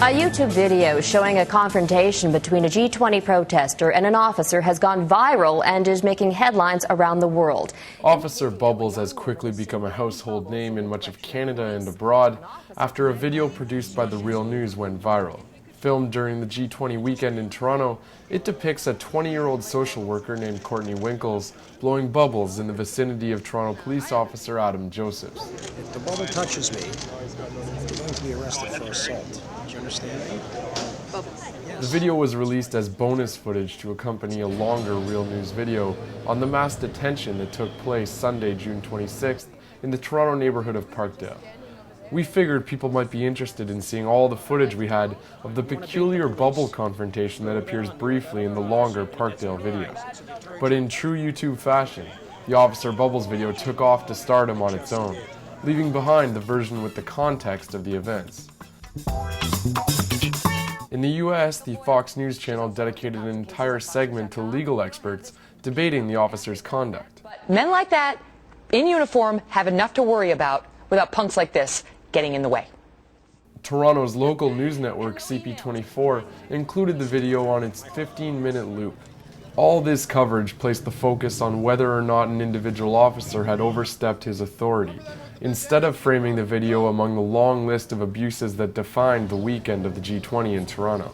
A YouTube video showing a confrontation between a G20 protester and an officer has gone viral and is making headlines around the world. Officer Bubbles has quickly become a household name in much of Canada and abroad after a video produced by The Real News went viral. Filmed during the G20 weekend in Toronto, it depicts a 20-year-old social worker named Courtney Winkles blowing bubbles in the vicinity of Toronto police officer Adam Josephs. If the bubble touches me, I'm going to be arrested for assault. Do you understand me? The video was released as bonus footage to accompany a longer Real News video on the mass detention that took place Sunday, June 26th in the Toronto neighborhood of Parkdale. We figured people might be interested in seeing all the footage we had of the peculiar bubble confrontation that appears briefly in the longer Parkdale video. But in true YouTube fashion, the Officer Bubbles video took off to stardom on its own, leaving behind the version with the context of the events. In the US, the Fox News channel dedicated an entire segment to legal experts debating the officer's conduct. Men like that, in uniform, have enough to worry about without punks like this getting in the way. Toronto's local news network, CP24, included the video on its 15-minute loop. All this coverage placed the focus on whether or not an individual officer had overstepped his authority, instead of framing the video among the long list of abuses that defined the weekend of the G20 in Toronto.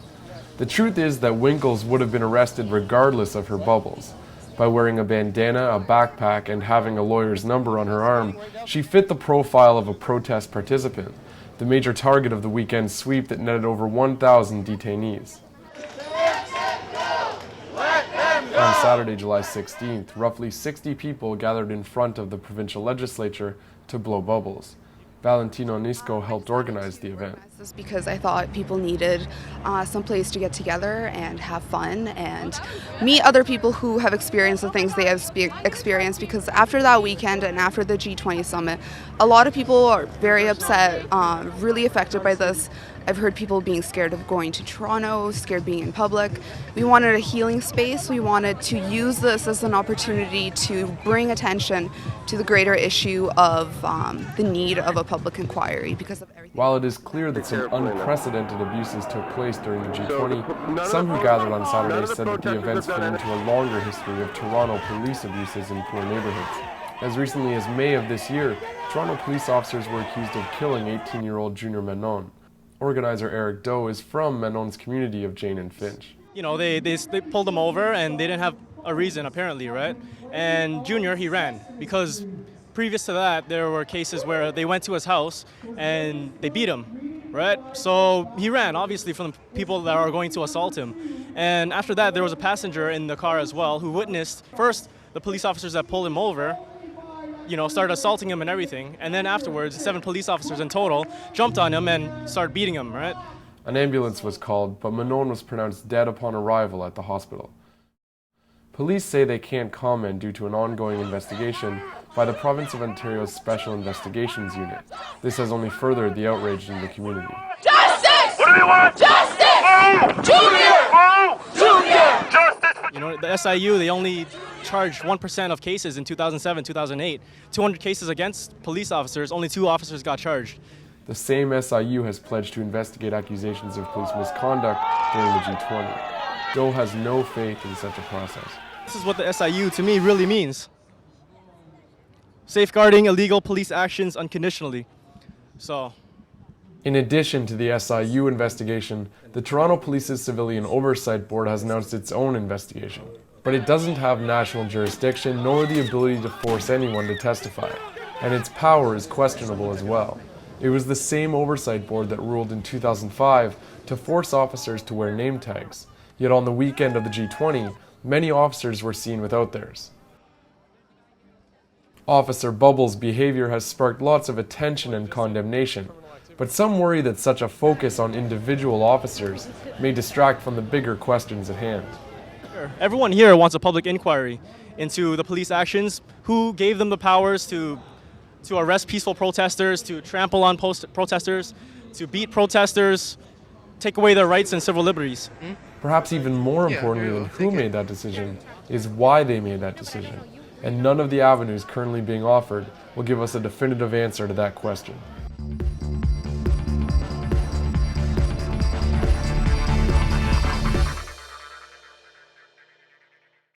The truth is that Winkles would have been arrested regardless of her bubbles. By wearing a bandana, a backpack, and having a lawyer's number on her arm, she fit the profile of a protest participant, the major target of the weekend sweep that netted over 1,000 detainees. On Saturday, July 16th, roughly 60 people gathered in front of the provincial legislature to blow bubbles. Valentino Nisco helped organize the event. This is because I thought people needed some place to get together and have fun and meet other people who have experienced the things they have experienced, because after that weekend and after the G20 summit, a lot of people are very upset, really affected by this. I've heard people being scared of going to Toronto, scared being in public. We wanted a healing space. We wanted to use this as an opportunity to bring attention to the greater issue of the need of a public inquiry because of everything. While it is clear that some unprecedented abuses took place during the G20, some who gathered on Saturday said that the events fit into a longer history of Toronto police abuses in poor neighborhoods. As recently as May of this year, Toronto police officers were accused of killing 18-year-old Junior Manon. Organizer Eric Doe is from Manon's community of Jane and Finch. You know, they pulled him over and they didn't have a reason apparently, right? And Junior, he ran because previous to that there were cases where they went to his house and they beat him, right? So he ran obviously from the people that are going to assault him. And after that there was a passenger in the car as well who witnessed first the police officers that pulled him over, you know, started assaulting him and everything, and then afterwards 7 police officers in total jumped on him and started beating him, right? An ambulance was called, but Manon was pronounced dead upon arrival at the hospital. Police say they can't comment due to an ongoing investigation by the Province of Ontario's Special Investigations Unit. This has only furthered the outrage in the community. Justice! What do we want? Justice! Junior! Junior! Justice! You know, the SIU, they only charged 1% of cases in 2007, 2008. 200 cases against police officers, only 2 officers got charged. The same SIU has pledged to investigate accusations of police misconduct during the G20. Doe has no faith in such a process. This is what the SIU to me really means. Safeguarding illegal police actions unconditionally. So, in addition to the SIU investigation, the Toronto Police's Civilian Oversight Board has announced its own investigation. But it doesn't have national jurisdiction nor the ability to force anyone to testify, and its power is questionable as well. It was the same oversight board that ruled in 2005 to force officers to wear name tags, yet on the weekend of the G20, many officers were seen without theirs. Officer Bubbles' behavior has sparked lots of attention and condemnation, but some worry that such a focus on individual officers may distract from the bigger questions at hand. everyone here wants a public inquiry into the police actions, who gave them the powers to arrest peaceful protesters, to trample on protesters, to beat protesters, take away their rights and civil liberties. Perhaps even more importantly than who made that decision is why they made that decision. And none of the avenues currently being offered will give us a definitive answer to that question.